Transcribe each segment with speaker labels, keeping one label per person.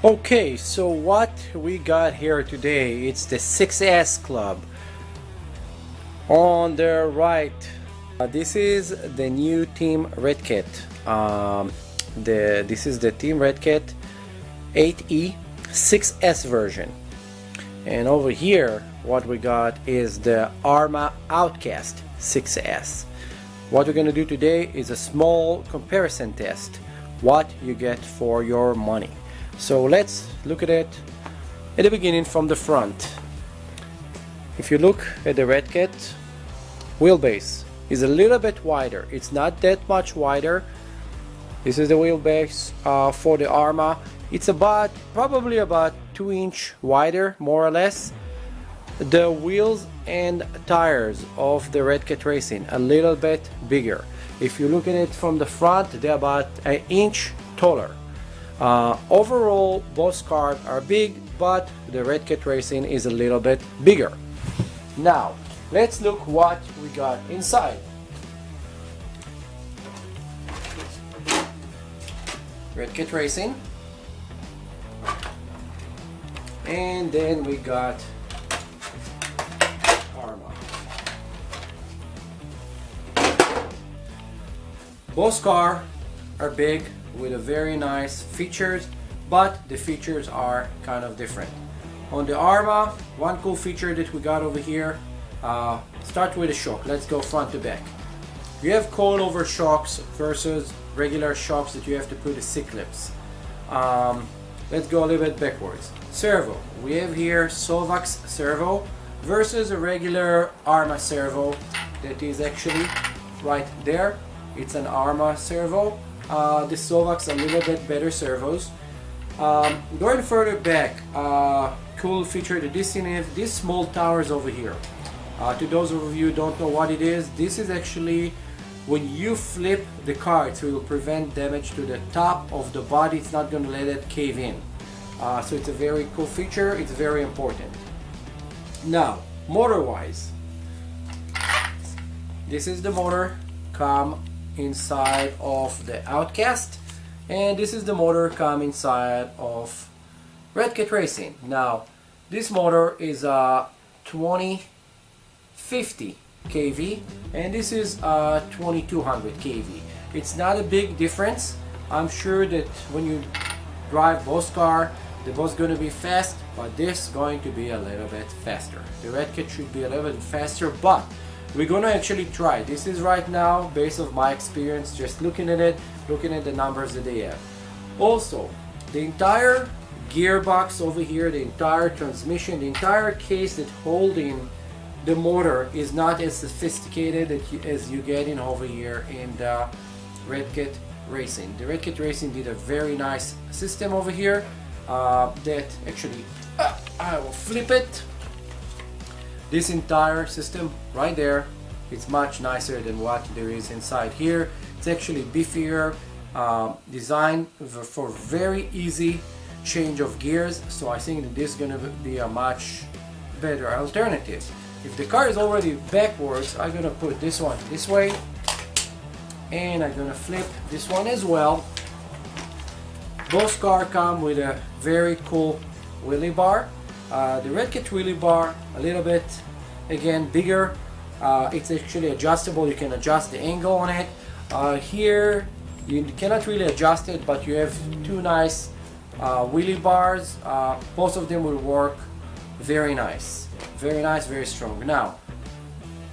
Speaker 1: Okay, so what we got here today, it's the 6S Club. On the right, this is the new Team Red Kit. This is the Team Red Kit TR8E6s version. And over here, what we got is the Arrma Outcast 6S. What we're going to do today is a small comparison test, what you get for your money. So let's look at it at the beginning from the front. If you look at the Red Kit, wheelbase is a little bit wider. It's not that much wider. This is the wheelbase for the Arrma. It's probably about 2 inches wider, more or less. The wheels and tires of the Red Kit Racing a little bit bigger. If you look at it from the front, they're about 1 inch taller. Overall, both cars are big, but the Red Kit Racing is a little bit bigger. Now, let's look what we got inside. Red Kit Racing. And then we got Arrma. Both cars are big with a very nice features, but the features are kind of different. On the Arrma, one cool feature that we got over here, start with the shock. Let's go front to back. You have coilover shocks versus regular shocks that you have to put a C-clips. Let's go a little bit backwards. Servo. We have here Sovax servo versus a regular Arrma servo that is actually right there. It's an Arrma servo. The Sovax a little bit better servos. Going further back, cool feature that this have these small towers over here. To those of you who don't know what it is, this is actually when you flip the car, it will prevent damage to the top of the body. It's not going to let it cave in. So it's a very cool feature. It's very important. Now, motor-wise, this is the motor come inside of the Outcast, and this is the motor come inside of Red Kit Racing. Now, this motor is a 2050 kV, and this is 2200 kV. It's not a big difference. I'm sure that when you drive both cars, they're both going to be fast, but this is going to be a little bit faster. The Red Kit should be a little bit faster, but we're going to actually try. This is right now based on my experience, just looking at it, looking at the numbers that they have. Also, the entire gearbox over here, the entire transmission, the entire case that holding the motor is not as sophisticated as you get in over here in the Red Kit Racing. The Red Kit Racing did a very nice system over here that actually, I will flip it. This entire system right there, it's much nicer than what there is inside here. It's actually beefier, designed for very easy change of gears, so I think that this is going to be a much better alternative. If the car is already backwards, I'm going to put this one this way, and I'm going to flip this one as well. Both cars come with a very cool wheelie bar. The Red Kit wheelie bar a little bit, again, bigger. It's actually adjustable. You can adjust the angle on it. Here you cannot really adjust it, but you have two nice wheelie bars. Both of them will work very nice, very strong. Now,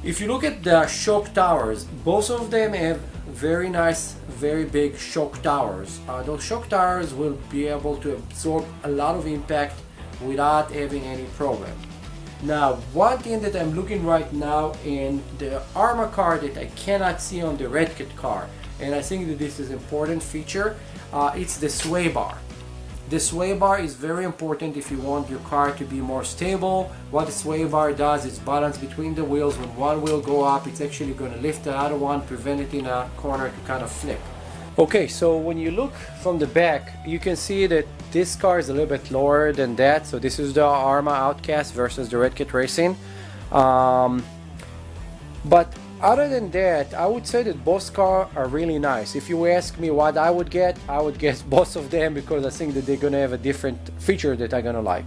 Speaker 1: if you look at the shock towers, both of them have very nice, very big shock towers. Those shock towers will be able to absorb a lot of impact without having any problem. Now, one thing that I'm looking right now in the Arrma car that I cannot see on the Red Kit car, and I think that this is an important feature, it's the sway bar. The sway bar is very important if you want your car to be more stable. What the sway bar does is balance between the wheels. When one wheel go up, it's actually going to lift the other one, prevent it in a corner to kind of flip. Okay, so when you look from the back, you can see that this car is a little bit lower than that. So this is the Arrma Outcast versus the Red Kit Racing. But other than that, I would say that both cars are really nice. If you ask me what I would get both of them, because I think that they're gonna have a different feature that I'm gonna like.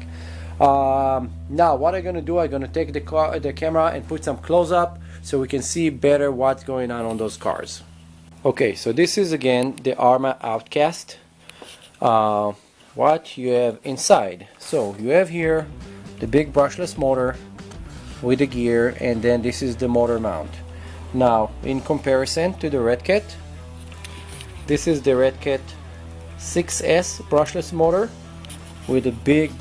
Speaker 1: Now what I'm gonna do, I'm gonna take the camera and put some close-up so we can see better what's going on those cars. Okay, so this is again the Arrma Outcast. What you have inside. So you have here the big brushless motor with the gear, and then this is the motor mount. Now in comparison to the Red Cat, this is the Red Cat 6s brushless motor with a big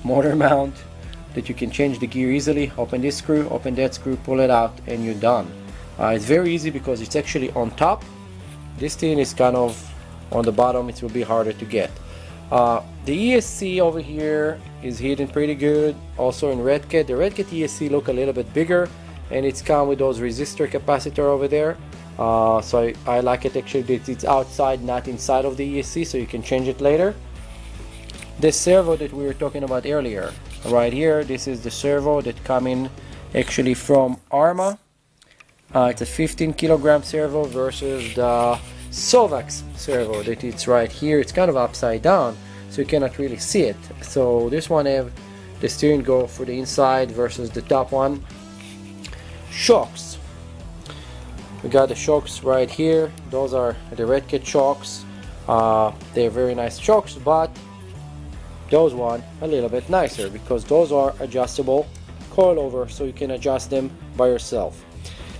Speaker 1: motor mount that you can change the gear easily. Open this screw, open that screw, pull it out, and you're done. It's very easy because it's actually on top. This thing is kind of on the bottom. It will be harder to get. The ESC over here is hidden pretty good. Also in Red Cat, the Red Cat ESC look a little bit bigger, and it's come with those resistor capacitor over there. So I like it actually that it's outside, not inside of the ESC, so you can change it later. The servo that we were talking about earlier, right here, this is the servo that come in actually from Arrma. It's a 15 kilogram servo versus the Sovax servo that it's right here. It's kind of upside down, so you cannot really see it. So this one have the steering go for the inside versus the top one. Shocks, we got the shocks right here. Those are the Red Cat shocks. They're very nice shocks, but those one a little bit nicer because those are adjustable coilover, so you can adjust them by yourself.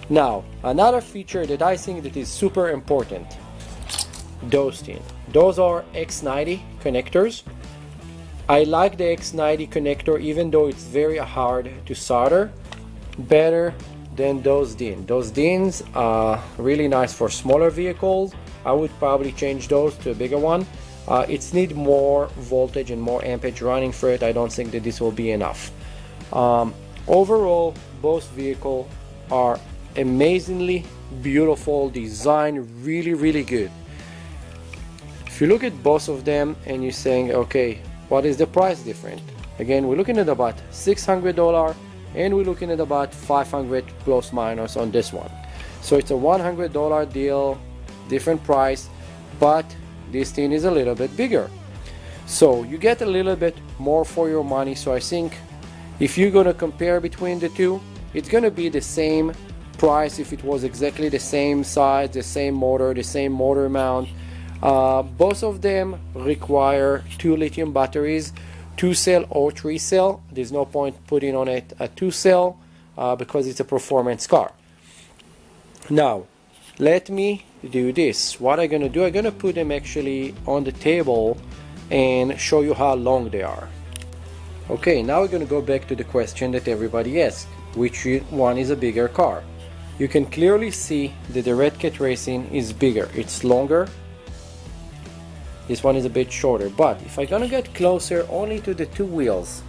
Speaker 1: Now another feature that I think that is super important, those are X90 connectors. I like the X90 connector, even though it's very hard to solder, better than those DIN. Those DINs are really nice for smaller vehicles. I would probably change those to a bigger one. It's need more voltage and more amperage running for it. I don't think that this will be enough. Overall, both vehicles are amazingly beautiful design, really good. If you look at both of them and you're saying, okay, what is the price difference? Again, we're looking at about $600 and we're looking at about $500 plus minus on this one. So it's a $100 deal, different price, but this thing is a little bit bigger. So you get a little bit more for your money. So I think if you're gonna compare between the two, it's gonna be the same price if it was exactly the same size, the same motor, the same motor mount. Both of them require 2 lithium batteries, 2-cell or 3-cell. There's no point putting on it a 2-cell because it's a performance car. Now let me do this. What I'm gonna do, I'm gonna put them actually on the table and show you how long they are. Okay, now we're gonna go back to the question that everybody asks, which one is a bigger car? You can clearly see that the Red Cat Racing is bigger, it's longer. This one is a bit shorter, but if I'm gonna get closer only to the 2 wheels,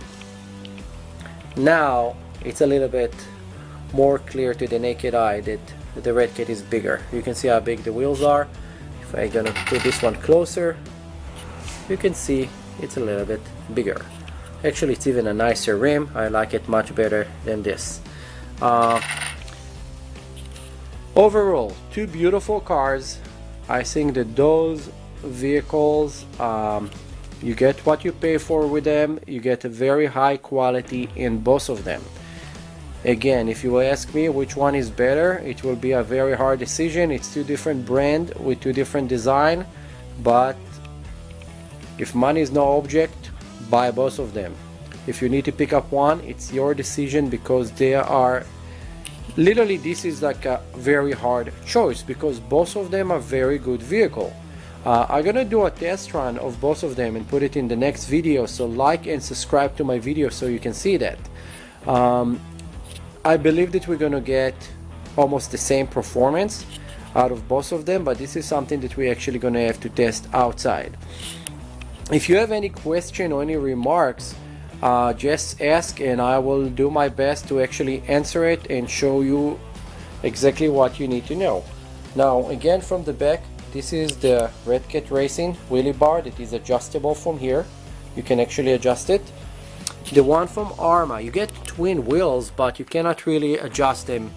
Speaker 1: now it's a little bit more clear to the naked eye that the Red Cat is bigger. You can see how big the wheels are. If I'm gonna put this one closer, you can see it's a little bit bigger. Actually, it's even a nicer rim. I like it much better than this. Overall, 2 beautiful cars. I think that those vehicles, you get what you pay for with them. You get a very high quality in both of them. Again, if you ask me which one is better, it will be a very hard decision. It's 2 different brands with 2 different design, but if money is no object, buy both of them. If you need to pick up one, it's your decision, because they are literally, this is like a very hard choice because both of them are very good vehicle. I'm gonna do a test run of both of them and put it in the next video, so like and subscribe to my video so you can see that. I believe that we're gonna get almost the same performance out of both of them, but this is something that we're actually gonna have to test outside. If you have any question or any remarks, just ask and I will do my best to actually answer it and show you exactly what you need to know. Now again, from the back, this is the Red Cat Racing wheelie bar that is adjustable from here. You can actually adjust it. The one from Arrma, you get twin wheels, but you cannot really adjust them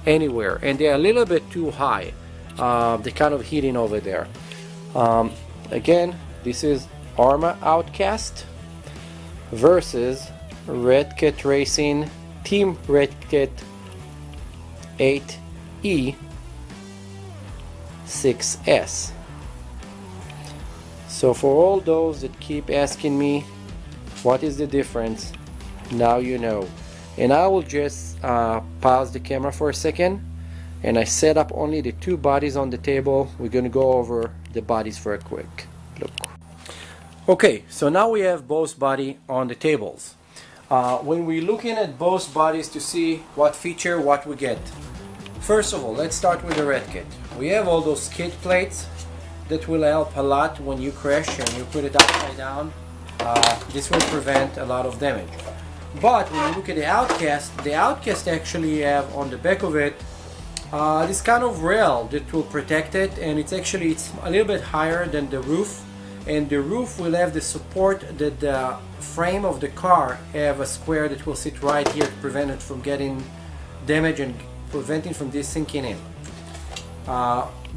Speaker 1: anywhere, and they're a little bit too high. They're kind of hitting over there. Again, this is Arrma Outcast versus Red Cat Racing Team Red Cat 8E6s. So for all those that keep asking me what is the difference, now you know. And I will just pause the camera for a second, and I set up only the two bodies on the table. We're going to go over the bodies for a quick look. Okay, so now we have both body on the tables. When we're looking at both bodies to see what feature, what we get. First of all, let's start with the Red Cat. We have all those skid plates that will help a lot when you crash and you put it upside down. This will prevent a lot of damage. But when you look at the Outcast actually have on the back of it this kind of rail that will protect it, and it's a little bit higher than the roof, and the roof will have the support that the frame of the car have a square that will sit right here to prevent it from getting damaged and preventing from this sinking in.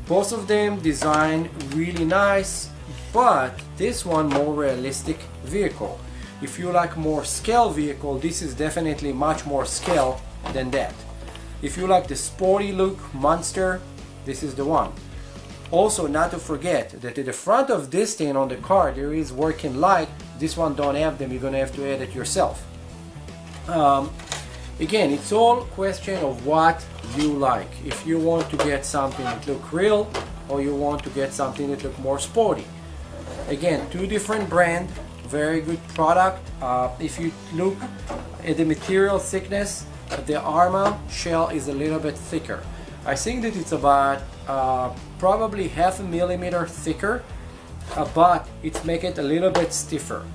Speaker 1: Both of them designed really nice, but this one more realistic vehicle. If you like more scale vehicle, this is definitely much more scale than that. If you like the sporty look monster, this is the one. Also, not to forget that at the front of this thing on the car there is working light. This one don't have them, you're gonna have to add it yourself. Again, it's all question of what you like. If you want to get something that look real, or you want to get something that look more sporty. Again, two different brand, very good product. If you look at the material thickness, the Arrma shell is a little bit thicker. I think that it's about probably 0.5 millimeter thicker, but it's make it a little bit stiffer.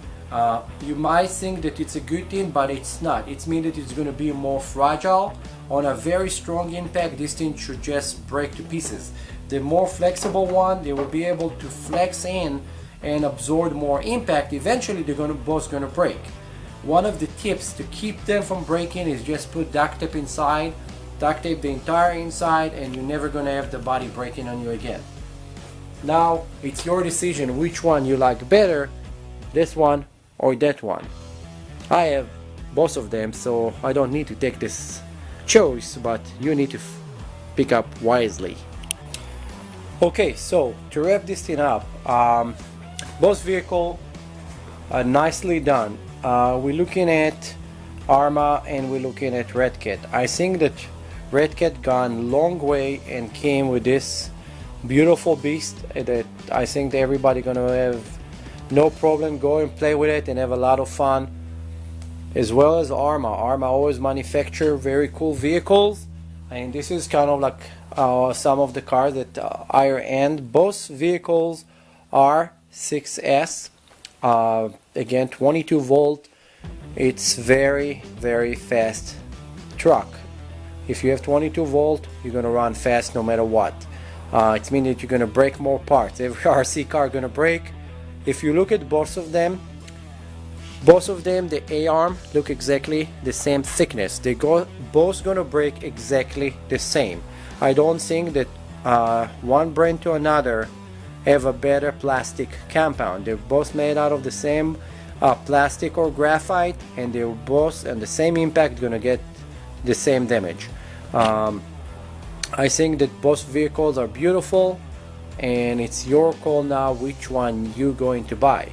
Speaker 1: You might think that it's a good thing, but it's not. It means that it's going to be more fragile. On a very strong impact, this thing should just break to pieces. The more flexible one, they will be able to flex in and absorb more impact. Eventually they're both gonna break. One of the tips to keep them from breaking is just put duct tape inside, duct tape the entire inside, and you're never gonna have the body breaking on you again. Now it's your decision which one you like better, this one or that one. I have both of them, so I don't need to take this choice, but you need to pick up wisely. Okay, so to wrap this thing up, both vehicles are nicely done. We're looking at Arrma and we're looking at Red Cat. I think that Red Cat gone long way and came with this beautiful beast that I think that everybody gonna have no problem go and play with it and have a lot of fun, as well as Arrma. Arrma always manufacture very cool vehicles, and this is kind of like some of the cars that higher end. Both vehicles are 6S, again 22 volt. It's very fast truck. If you have 22 volt, you're gonna run fast no matter what. It means that you're gonna break more parts. Every RC car gonna break. If you look at both of them, the A-arm look exactly the same thickness. They both gonna break exactly the same. I don't think that one brand to another have a better plastic compound. They're both made out of the same plastic or graphite, and they're both and the same impact gonna get the same damage. I think that both vehicles are beautiful, and it's your call now which one you're going to buy.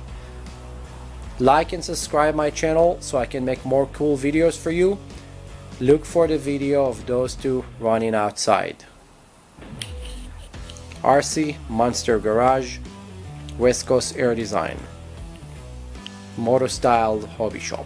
Speaker 1: Like and subscribe my channel so I can make more cool videos for you. Look for the video of those two running outside. RC Monster Garage, West Coast Air Design, Motor Style Hobby Shop.